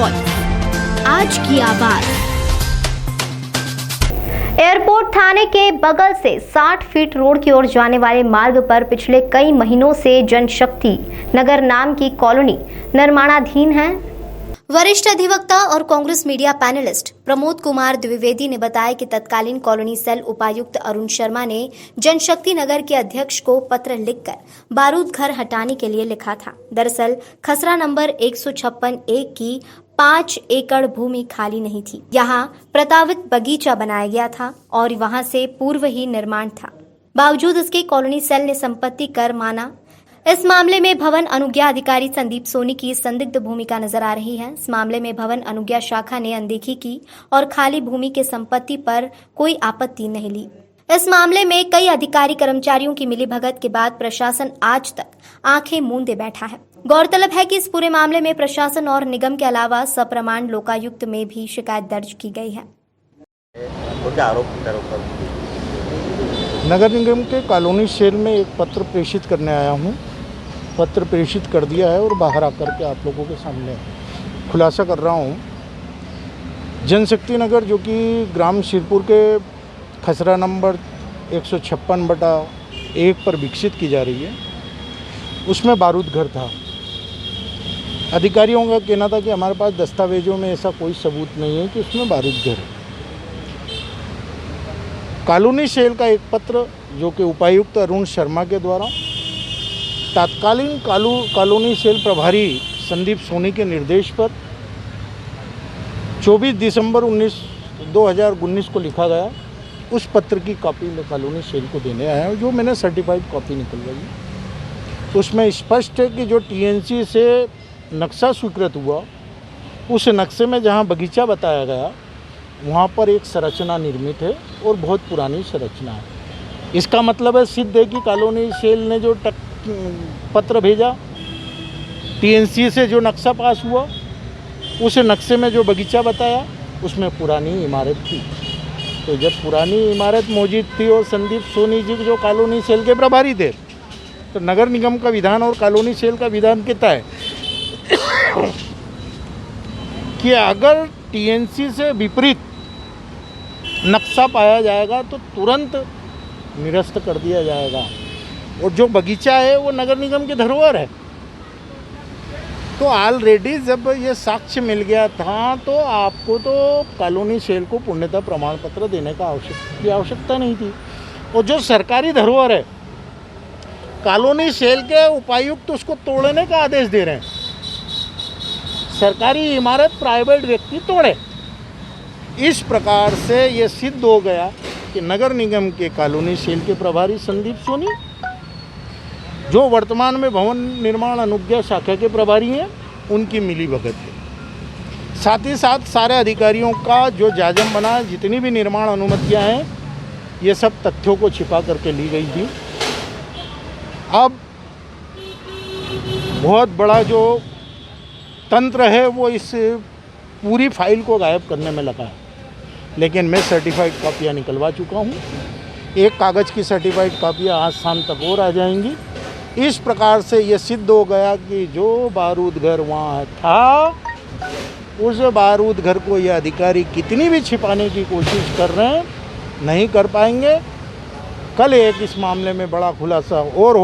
Voice, आज की आवाज। एयरपोर्ट थाने के बगल से 60 फीट रोड की ओर जाने वाले मार्ग पर पिछले कई महीनों से जनशक्ति नगर नाम की कॉलोनी निर्माणाधीन है। वरिष्ठ अधिवक्ता और कांग्रेस मीडिया पैनलिस्ट प्रमोद कुमार द्विवेदी ने बताया कि तत्कालीन कॉलोनी सेल उपायुक्त अरुण शर्मा ने जनशक्ति नगर के अध्यक्ष को पत्र लिखकर बारूद घर हटाने के लिए लिखा था। दरअसल खसरा नंबर 156A की 5 एकड़ भूमि खाली नहीं थी। यहाँ प्रस्तावित बगीचा बनाया गया था और वहां से पूर्व ही निर्माण था। बावजूद इसके कॉलोनी सेल ने संपत्ति कर माना। इस मामले में भवन अनुज्ञा अधिकारी संदीप सोनी की संदिग्ध भूमिका नजर आ रही है। इस मामले में भवन अनुज्ञा शाखा ने अनदेखी की और खाली भूमि के संपत्ति पर कोई आपत्ति नहीं ली। इस मामले में कई अधिकारी कर्मचारियों की मिलीभगत के बाद प्रशासन आज तक आंखें मूंदे बैठा है। गौरतलब है कि इस पूरे मामले में प्रशासन और निगम के अलावा सप्रमाण लोकायुक्त में भी शिकायत दर्ज की गई है। नगर निगम के कॉलोनी सेल में एक पत्र प्रेषित करने आया हूँ। पत्र प्रेषित कर दिया है और बाहर आकर के आप लोगों के सामने खुलासा कर रहा हूँ। जनशक्ति नगर जो कि ग्राम शिरपुर के खसरा नंबर 156/1 पर विकसित की जा रही है, उसमें बारूद घर था। अधिकारियों का कहना था कि हमारे पास दस्तावेजों में ऐसा कोई सबूत नहीं है कि उसमें बारूद घर है। कॉलोनी सेल का एक पत्र जो कि उपायुक्त अरुण शर्मा के द्वारा तत्कालीन कॉलोनी सेल प्रभारी संदीप सोनी के निर्देश पर 24 दिसंबर 2019 को लिखा गया, उस पत्र की कॉपी मैं कॉलोनी सेल को देने आया हूँ, जो मैंने सर्टिफाइड कॉपी निकलवाई। उसमें स्पष्ट है कि जो टीएनसी से नक्शा स्वीकृत हुआ, उस नक्शे में जहाँ बगीचा बताया गया वहाँ पर एक संरचना निर्मित है और बहुत पुरानी संरचना है। इसका मतलब है सिद्ध है कि कॉलोनी सेल ने जो पत्र भेजा, टीएनसी से जो नक्शा पास हुआ, उस नक्शे में जो बगीचा बताया उसमें पुरानी इमारत थी। तो जब पुरानी इमारत मौजूद थी और संदीप सोनी जी जो कॉलोनी सेल के प्रभारी थे, तो नगर निगम का विधान और कॉलोनी सेल का विधान कहता है कि अगर टीएनसी से विपरीत नक्शा पाया जाएगा तो तुरंत निरस्त कर दिया जाएगा। और जो बगीचा है वो नगर निगम की धरोहर है। तो ऑलरेडी जब ये साक्ष्य मिल गया था तो आपको तो कॉलोनी सेल को पूर्णतः प्रमाण पत्र देने का आवश्यकता नहीं थी। और जो सरकारी धरोहर है, कॉलोनी सेल के उपायुक्त उसको तोड़ने का आदेश दे रहे हैं। सरकारी इमारत प्राइवेट व्यक्ति तोड़े। इस प्रकार से ये सिद्ध हो गया कि नगर निगम के कॉलोनी सेल के प्रभारी संदीप सोनी, जो वर्तमान में भवन निर्माण अनुज्ञा शाखा के प्रभारी हैं, उनकी मिलीभगत है। साथ ही साथ सारे अधिकारियों का जो जाजम बना, जितनी भी निर्माण अनुमतियां हैं, ये सब तथ्यों को छिपा करके ली गई थी। अब बहुत बड़ा जो तंत्र है वो इस पूरी फाइल को गायब करने में लगा है। लेकिन मैं सर्टिफाइड कॉपियाँ निकलवा चुका हूँ। एक कागज़ की सर्टिफाइड कॉपियाँ आज शाम तक और आ जाएंगी। इस प्रकार से ये सिद्ध हो गया कि जो बारूद घर वहाँ था, उस बारूद घर को ये अधिकारी कितनी भी छिपाने की कोशिश कर रहे हैं, नहीं कर पाएंगे। कल एक इस मामले में बड़ा खुलासा और हो